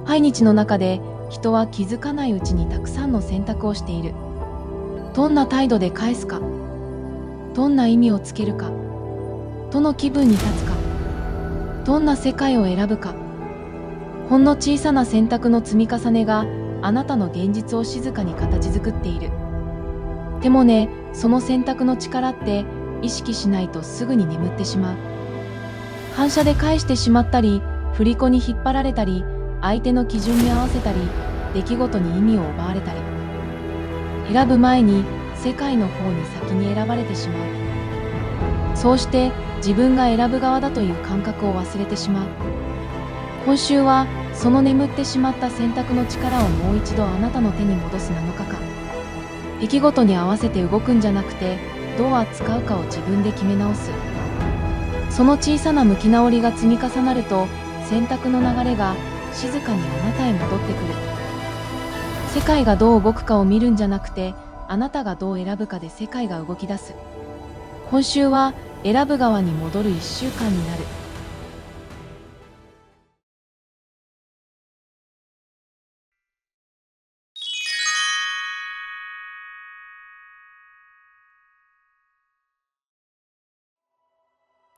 毎日の中で人は気づかないうちにたくさんの選択をしている。どんな態度で返すか、どんな意味をつけるか、どの気分に立つか、どんな世界を選ぶか。ほんの小さな選択の積み重ねがあなたの現実を静かに形作っている。でもね、その選択の力って意識しないとすぐに眠ってしまう。反射で返してしまったり、振り子に引っ張られたり、相手の基準に合わせたり、出来事に意味を奪われたり。選ぶ前に世界の方に先に選ばれてしまう。そうして自分が選ぶ側だという感覚を忘れてしまう。今週はその眠ってしまった選択の力をもう一度あなたの手に戻す7日間。出来事に合わせて動くんじゃなくて、どう扱うかを自分で決め直す。その小さな向き直りが積み重なると、選択の流れが静かにあなたへ戻ってくる。世界がどう動くかを見るんじゃなくて、あなたがどう選ぶかで世界が動き出す。今週は選ぶ側に戻る1週間になる。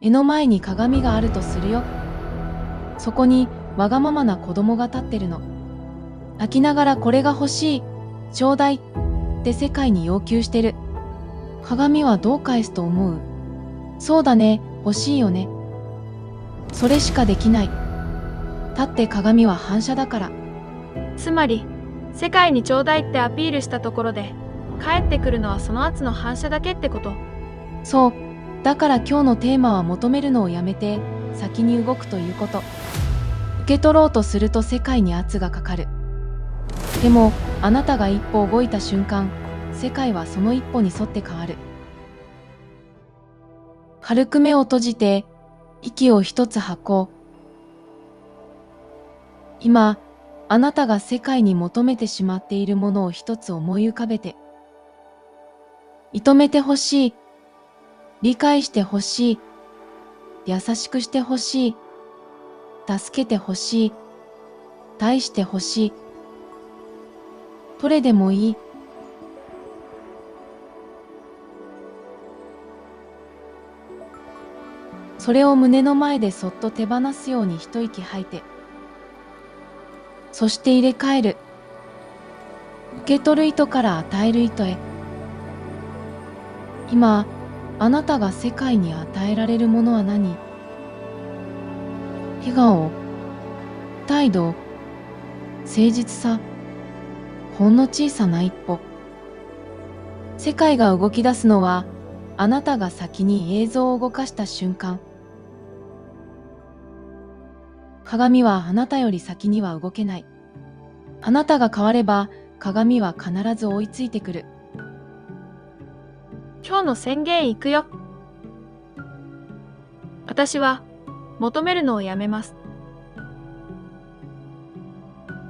目の前に鏡があるとするよ。そこにわがままな子供が立ってるの。泣きながらこれが欲しい、ちょうだいって世界に要求してる。鏡はどう返すと思う？そうだね、欲しいよね。それしかできない。だって鏡は反射だから。つまり、世界にちょうだいってアピールしたところで、返ってくるのはその圧の反射だけってこと。そう。だから今日のテーマは求めるのをやめて、先に動くということ。受け取ろうとすると世界に圧がかかる。でも、あなたが一歩動いた瞬間、世界はその一歩に沿って変わる。軽く目を閉じて、息を一つ吐こう。今、あなたが世界に求めてしまっているものを一つ思い浮かべて。認めてほしい。理解してほしい。優しくしてほしい。助けてほしい。愛してほしい。どれでもいい。それを胸の前でそっと手放すように一息吐いて。そして入れ替える。受け取る意図から与える意図へ。今、あなたが世界に与えられるものは何？笑顔、態度、誠実さ、ほんの小さな一歩。世界が動き出すのは、あなたが先に映像を動かした瞬間。鏡はあなたより先には動けない。あなたが変われば、鏡は必ず追いついてくる。今日の宣言いくよ。私は求めるのをやめます。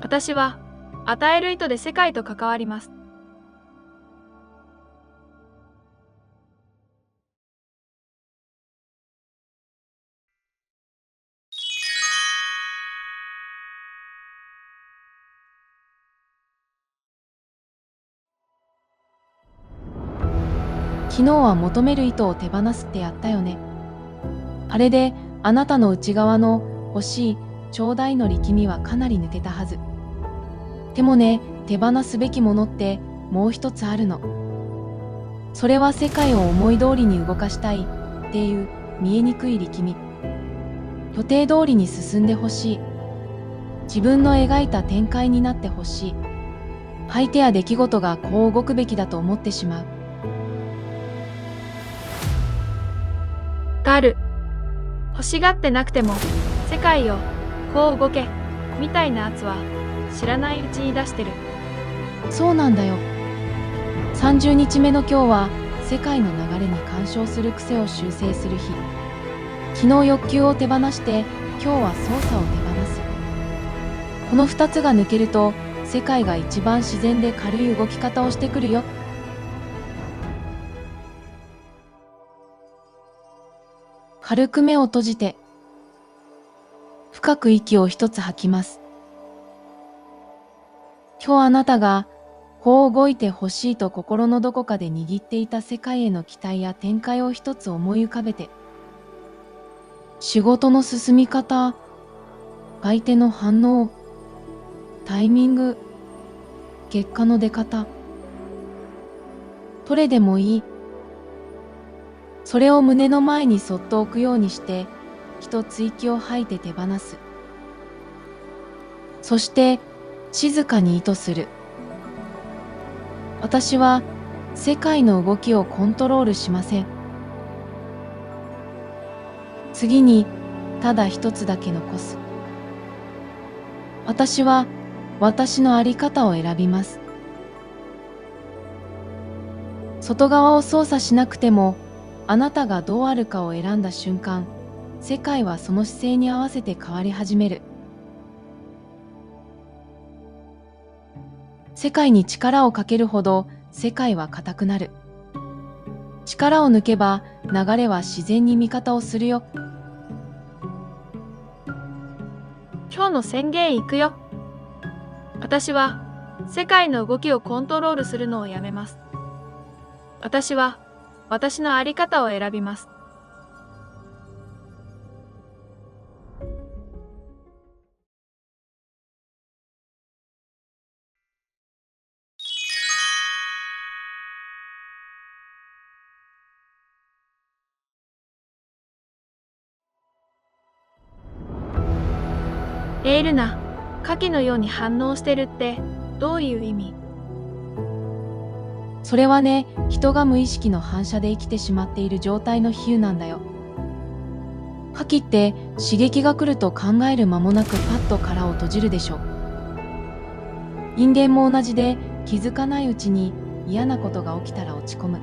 私は与える意図で世界と関わります。昨日は求める意図を手放すってやったよね。あれであなたの内側の欲しい、ちょうだいの力みはかなり抜けたはず。でもね、手放すべきものってもう一つあるの。それは世界を思い通りに動かしたいっていう見えにくい力み。予定通りに進んでほしい。自分の描いた展開になってほしい。相手や出来事がこう動くべきだと思ってしまう。がある。欲しがってなくても、世界をこう動け、みたいな圧は知らないうちに出してる。そうなんだよ。30日目の今日は世界の流れに干渉する癖を修正する日。昨日欲求を手放して今日は操作を手放す。この2つが抜けると世界が一番自然で軽い動き方をしてくるよ。軽く目を閉じて深く息を一つ吐きます。今日あなたがこう動いてほしいと心のどこかで握っていた世界への期待や展開を一つ思い浮かべて、仕事の進み方、相手の反応、タイミング、結果の出方、どれでもいい。それを胸の前にそっと置くようにして、一つ息を吐いて手放す。そして静かに意図する。私は世界の動きをコントロールしません。次にただ一つだけ残す。私は私の在り方を選びます。外側を操作しなくても、あなたがどうあるかを選んだ瞬間、世界はその姿勢に合わせて変わり始める。世界に力をかけるほど世界は硬くなる。力を抜けば流れは自然に味方をするよ。今日の宣言いくよ。私は世界の動きをコントロールするのをやめます。私は私の在り方を選びます。ルナ、牡蠣のように反応してるってどういう意味？それはね、人が無意識の反射で生きてしまっている状態の比喩なんだよ。牡蠣って刺激が来ると考える間もなくパッと殻を閉じるでしょ。人間も同じで、気づかないうちに嫌なことが起きたら落ち込む。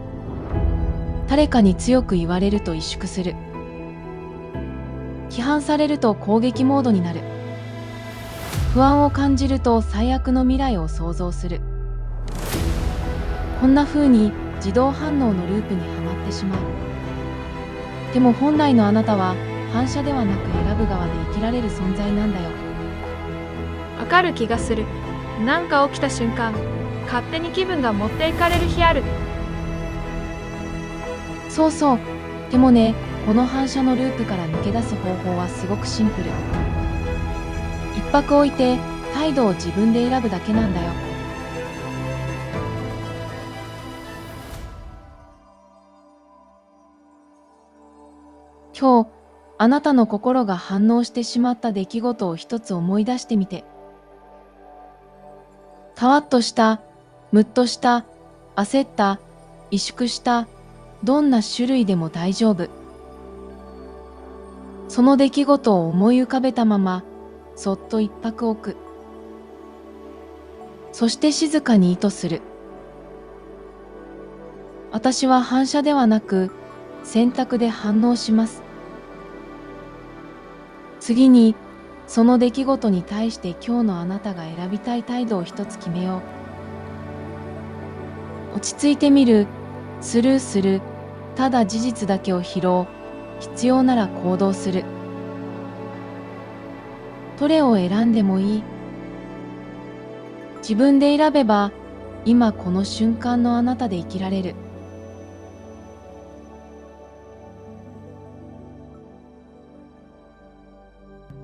誰かに強く言われると萎縮する。批判されると攻撃モードになる。不安を感じると最悪の未来を想像する。こんな風に自動反応のループにはまってしまう。でも本来のあなたは反射ではなく選ぶ側で生きられる存在なんだよ。わかる気がする。なんか起きた瞬間、勝手に気分が持っていかれる日ある。そうそう。でもね、この反射のループから抜け出す方法はすごくシンプル。一泊置いて態度を自分で選ぶだけなんだよ。今日、あなたの心が反応してしまった出来事を一つ思い出してみて。たわっとした、ムッとした、焦った、萎縮した、どんな種類でも大丈夫。その出来事を思い浮かべたまま、そっと一泊置く。そして静かに意図する。私は反射ではなく、選択で反応します。次に、その出来事に対して今日のあなたが選びたい態度を一つ決めよう。落ち着いてみる、スルーする、ただ事実だけを拾う、必要なら行動する。どれを選んでもいい。自分で選べば、今この瞬間のあなたで生きられる。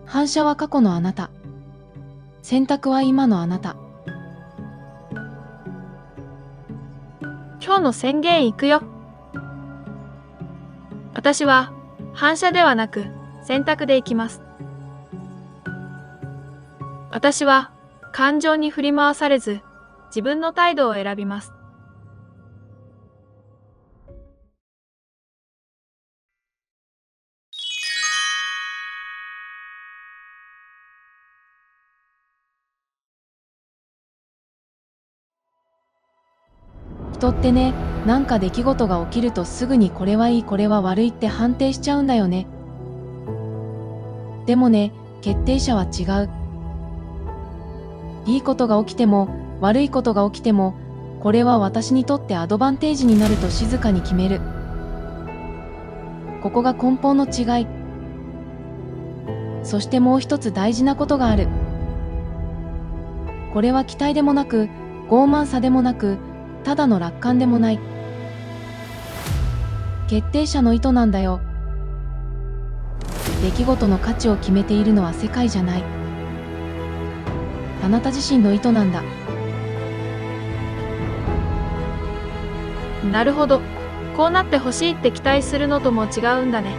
反射は過去のあなた。選択は今のあなた。今日の宣言いくよ。私は反射ではなく選択でいきます。私は感情に振り回されず自分の態度を選びます。人ってね、なんか出来事が起きるとすぐにこれはいいこれは悪いって判定しちゃうんだよね。でもね、決定者は違う。いいことが起きても悪いことが起きても、これは私にとってアドバンテージになると静かに決める。ここが根本の違い。そしてもう一つ大事なことがある。これは期待でもなく、傲慢さでもなく、ただの楽観でもない。決定者の意図なんだよ。出来事の価値を決めているのは世界じゃない。あなた自身の意図なんだ。なるほど。こうなってほしいって期待するのとも違うんだね。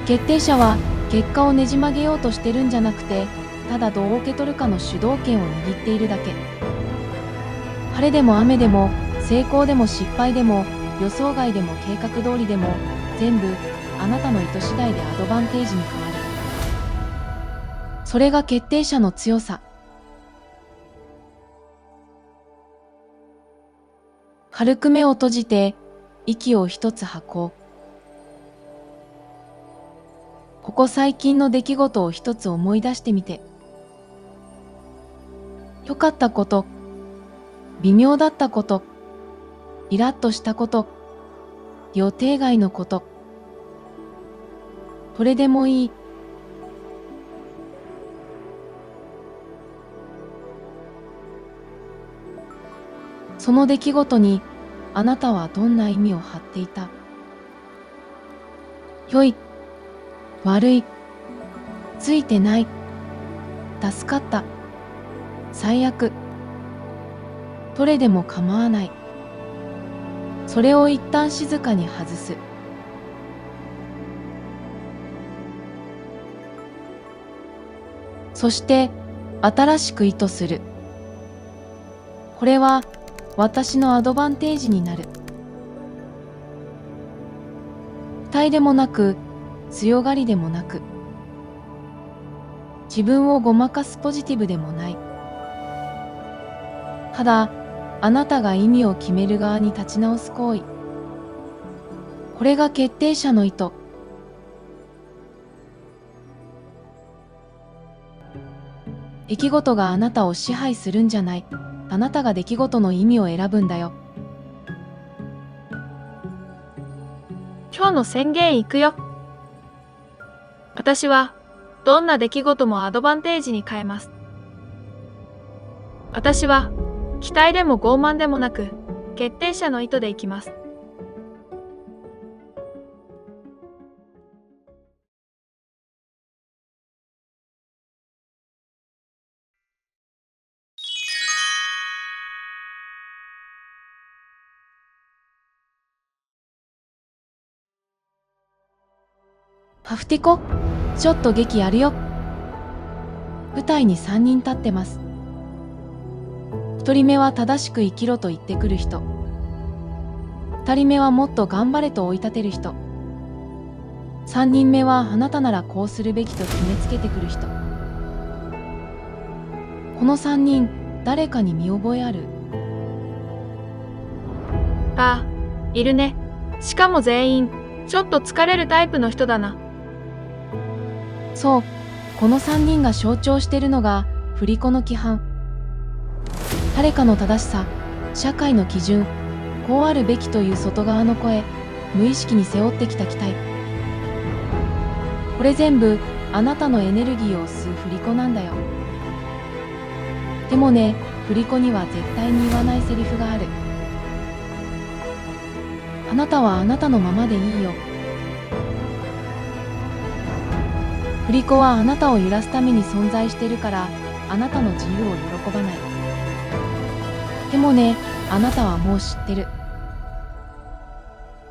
決定者は結果をねじ曲げようとしてるんじゃなくて、ただどう受け取るかの主導権を握っているだけ。晴れでも雨でも、成功でも失敗でも、予想外でも計画通りでも、全部あなたの意図次第でアドバンテージに変わる。それが決定者の強さ。軽く目を閉じて息を一つ吐こう。ここ最近の出来事を一つ思い出してみて。良かったこと、微妙だったこと、イラッとしたこと、予定外のこと。どれでもいい。その出来事にあなたはどんな意味を張っていた？良い、悪い、ついてない、助かった、最悪。どれでも構わない。それを一旦静かに外す。そして新しく意図する。これは私のアドバンテージになる。期待でもなく、強がりでもなく、自分をごまかすポジティブでもない。ただ、あなたが意味を決める側に立ち直す行為。これが決定者の意図。出来事があなたを支配するんじゃない。あなたが出来事の意味を選ぶんだよ。今日の宣言いくよ。私はどんな出来事もアドバンテージに変えます。私は期待でも傲慢でもなく、決定者の意図でいきます。ハフティコ、ちょっと劇やるよ。舞台に3人立ってます。1人目は正しく生きろと言ってくる人。2人目はもっと頑張れと追い立てる人。3人目はあなたならこうするべきと決めつけてくる人。この3人、誰かに見覚えある？ああ、いるね。しかも全員、ちょっと疲れるタイプの人だな。そう、この3人が象徴しているのが振り子の規範。誰かの正しさ、社会の基準、こうあるべきという外側の声、無意識に背負ってきた期待。これ全部あなたのエネルギーを吸う振り子なんだよ。でもね、振り子には絶対に言わないセリフがある。あなたはあなたのままでいいよ。振り子はあなたを揺らすために存在しているから、あなたの自由を喜ばない。でもね、あなたはもう知ってる。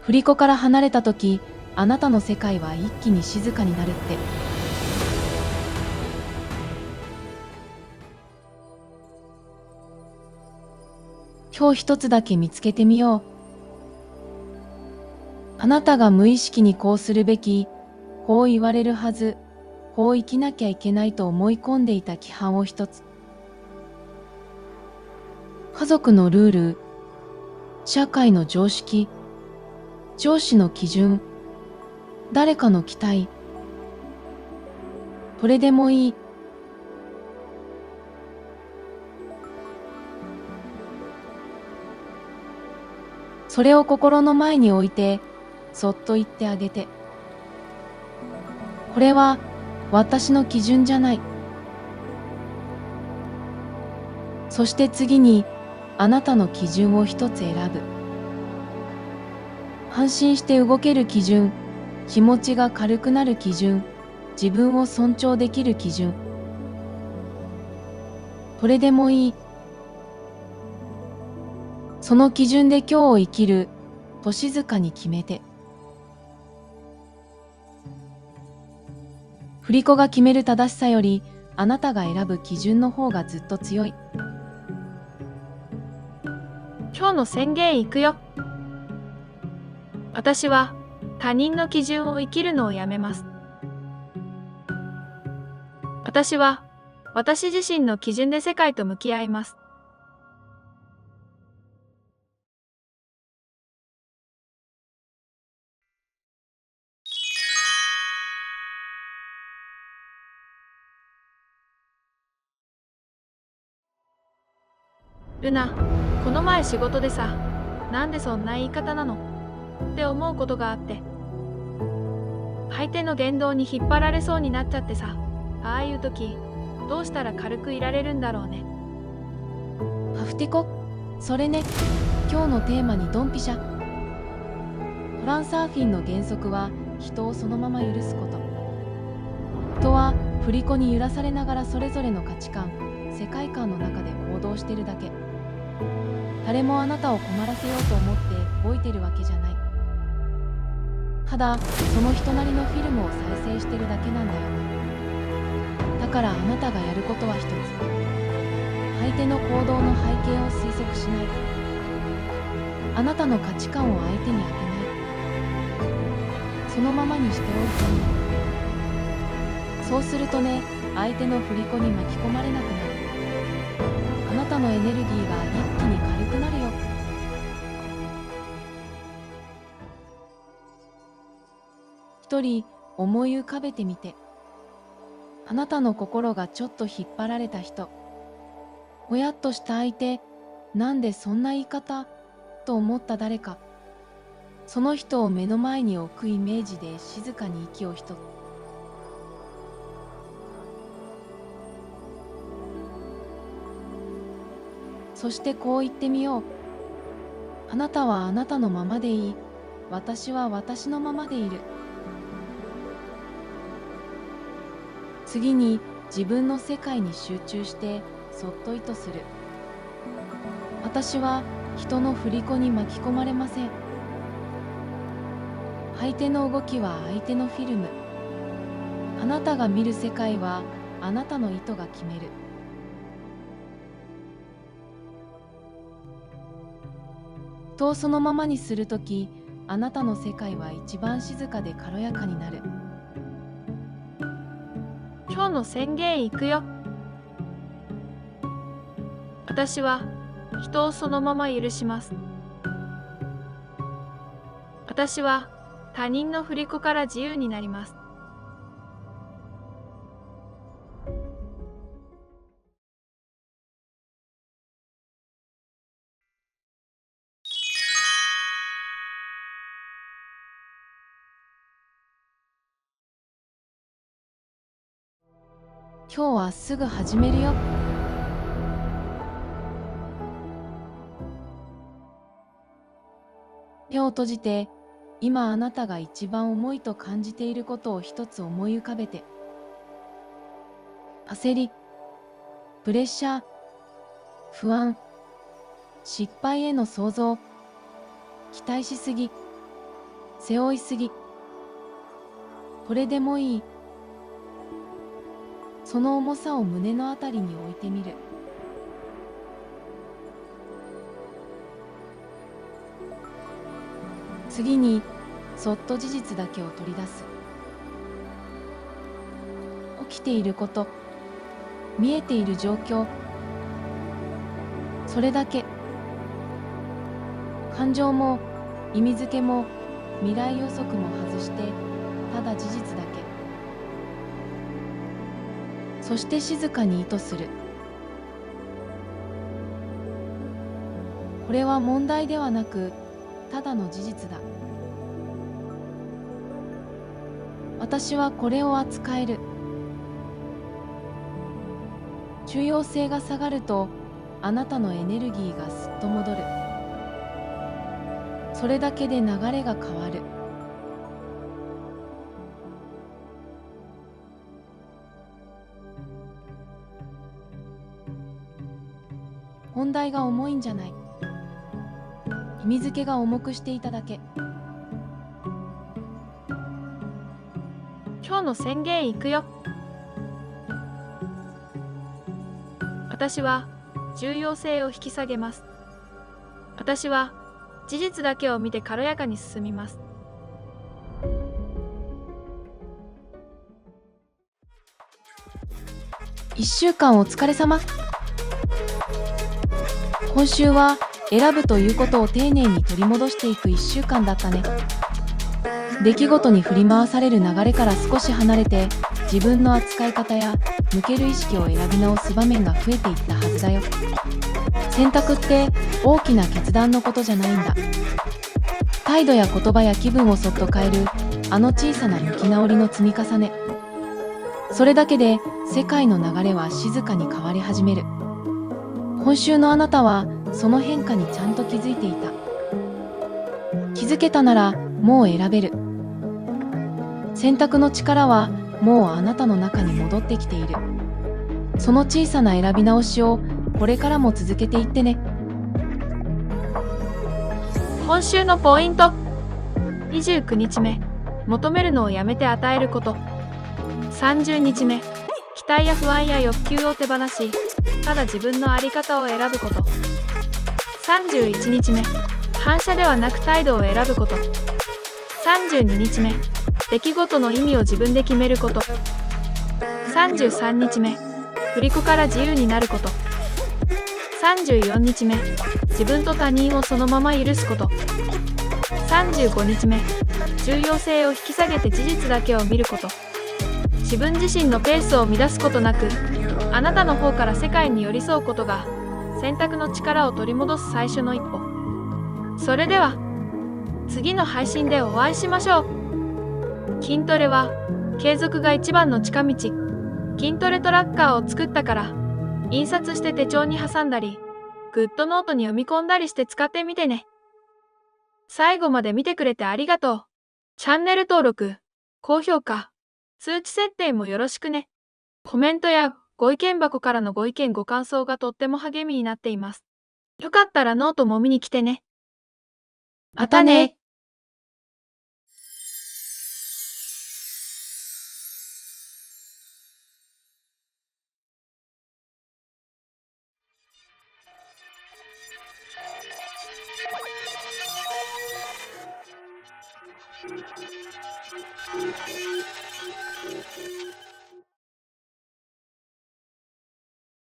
振り子から離れたとき、あなたの世界は一気に静かになるって。今日一つだけ見つけてみよう。あなたが無意識にこうするべき、こう言われるはず、こう生きなきゃいけないと思い込んでいた規範を一つ。家族のルール、社会の常識、上司の基準、誰かの期待。どれでもいい。それを心の前に置いて、そっと言ってあげて。これは私の基準じゃない。そして次にあなたの基準を一つ選ぶ。安心して動ける基準、気持ちが軽くなる基準、自分を尊重できる基準。これでもいい。その基準で今日を生きると静かに決めて。振り子が決める正しさよりあなたが選ぶ基準の方がずっと強い。今日の宣言いくよ。私は他人の基準を生きるのをやめます。私は私自身の基準で世界と向き合います。ルナ、この前仕事でさ、なんでそんな言い方なのって思うことがあって。相手の言動に引っ張られそうになっちゃってさ、ああいう時、どうしたら軽くいられるんだろうね。ハフテコ、それね、今日のテーマにドンピシャ。トランサーフィンの原則は人をそのまま許すこと。人は振り子に揺らされながらそれぞれの価値観、世界観の中で行動してるだけ。誰もあなたを困らせようと思って動いてるわけじゃない。ただその人なりのフィルムを再生してるだけなんだよ。だからあなたがやることは一つ。相手の行動の背景を推測しない。あなたの価値観を相手に当てない。そのままにしておいていい。そうするとね、相手の振り子に巻き込まれなくなる。あなたのエネルギーが一気に軽くなるよ。一人思い浮かべてみて。あなたの心がちょっと引っ張られた人、もやっとした相手、なんでそんな言い方と思った誰か、その人を目の前に置くイメージで静かに息を一つ。そしてこう言ってみよう。あなたはあなたのままでいい。私は私のままでいる。次に自分の世界に集中してそっと意図する。私は人の振り子に巻き込まれません。相手の動きは相手のフィルム。あなたが見る世界はあなたの意図が決める。人をそのままにするとき、あなたの世界は一番静かで軽やかになる。今日の宣言いくよ。私は人をそのまま許します。私は他人の振り子から自由になります。今日はすぐ始めるよ。手を閉じて、今あなたが一番重いと感じていることを一つ思い浮かべて。焦り、プレッシャー、不安、失敗への想像、期待しすぎ、背負いすぎ。これでもいい。その重さを胸のあたりに置いてみる。次にそっと事実だけを取り出す。起きていること、見えている状況、それだけ。感情も意味付けも未来予測も外して、ただ事実だけ。そして静かに意図する。これは問題ではなく、ただの事実だ。私はこれを扱える。重要性が下がると、あなたのエネルギーがすっと戻る。それだけで流れが変わる。本題が重いんじゃない。意味付けが重くしていただけ。今日の宣言いくよ。私は重要性を引き下げます。私は事実だけを見て軽やかに進みます。1週間お疲れ様。今週は選ぶということを丁寧に取り戻していく1週間だったね。出来事に振り回される流れから少し離れて、自分の扱い方や向ける意識を選び直す場面が増えていったはずだよ。選択って大きな決断のことじゃないんだ。態度や言葉や気分をそっと変えるあの小さな向き直りの積み重ね。それだけで世界の流れは静かに変わり始める。今週のあなたはその変化にちゃんと気づいていた。気づけたならもう選べる。選択の力はもうあなたの中に戻ってきている。その小さな選び直しをこれからも続けていってね。今週のポイント。29日目、求めるのをやめて与えること。30日目、期待や不安や欲求を手放し、ただ自分の在り方を選ぶこと。31日目、反射ではなく態度を選ぶこと。32日目、出来事の意味を自分で決めること。33日目、振り子から自由になること。34日目、自分と他人をそのまま許すこと。35日目、重要性を引き下げて事実だけを見ること。自分自身のペースを乱すことなく、あなたの方から世界に寄り添うことが、選択の力を取り戻す最初の一歩。それでは、次の配信でお会いしましょう。筋トレは、継続が一番の近道。筋トレトラッカーを作ったから、印刷して手帳に挟んだり、グッドノートに読み込んだりして使ってみてね。最後まで見てくれてありがとう。チャンネル登録、高評価、通知設定もよろしくね。コメントやご意見箱からのご意見ご感想がとっても励みになっています。よかったらノートも見に来てね。またね。